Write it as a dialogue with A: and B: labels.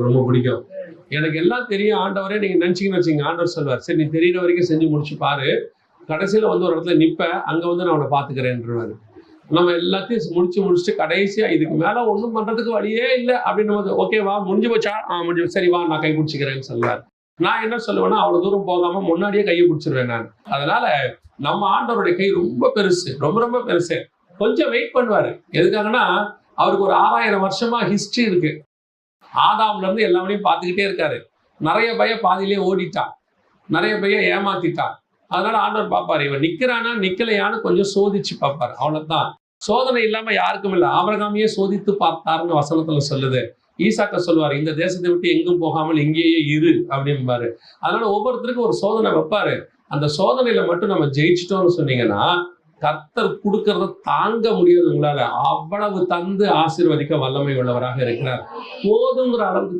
A: எனக்கு ரொம்ப பிடிக்கும். எனக்கு எல்லாம் தெரியும் ஆண்டவரே நீங்க நினைச்சீங்கன்னு வச்சுங்க, ஆண்டவர் சொல்வார், சரி நீ தெரியிற வரைக்கும் செஞ்சு முடிச்சு பாரு, கடைசியில வந்து ஒரு இடத்துல நிப்ப, அங்க வந்து நான் உன்னை பாத்துக்கிறேன்ருவாரு. நம்ம எல்லாத்தையும் முடிச்சுட்டு கடைசியா இதுக்கு மேல ஒண்ணும் பண்றதுக்கு வழியே இல்லை அப்படின்னு போது, ஓகேவா முடிஞ்சு போச்சா? முடிஞ்சு, சரி வா நான் கை பிடிச்சிக்கிறேன்னு சொல்லுவார். நான் என்ன சொல்லுவேன்னா, அவ்வளவு தூரம் போகாம முன்னாடியே கையை பிடிச்சிருவேன் நான். அதனால நம்ம ஆண்டவருடைய கை ரொம்ப பெருசு, ரொம்ப ரொம்ப பெருசு. கொஞ்சம் வெயிட் பண்ணுவாரு. எதுக்காகன்னா, அவருக்கு ஒரு 6000 வருஷமா ஹிஸ்டரி இருக்கு. ஆதாம்ல இருந்து எல்லாரையும் பார்த்துக்கிட்டே இருக்காரு. நிறைய பையன் பாதியிலேயே ஓடிட்டான், நிறைய பையன் ஏமாத்திட்டான். அதனால ஆண்டவர் பார்ப்பாரு, இவன் நிக்கிறானா நிக்கலையான்னு கொஞ்சம் சோதிச்சு பார்ப்பாரு, அவ்வளவுதான். சோதனை இல்லாம யாருக்கும் இல்லை. ஆபிரகாமையே சோதித்து பார்த்தாருன்னு வசனத்துல சொல்லுது. ஈசாக்க சொல்லுவாரு, இந்த தேசத்தை விட்டு எங்கும் போகாமல் இங்கேயே இரு அப்படிம்பாரு. அதனால ஒவ்வொருத்தருக்கும் ஒரு சோதனை வைப்பாரு. அந்த சோதனையில மட்டும் நம்ம ஜெயிச்சிட்டோம்னு சொன்னீங்கன்னா, கர்த்தர் கொடுக்கறத தாங்க முடியாது உங்களால. அவ்வளவு தந்து ஆசீர்வதிக்க வல்லமை உள்ளவராக இருக்கிறார். போதுங்கிற அளவுக்கு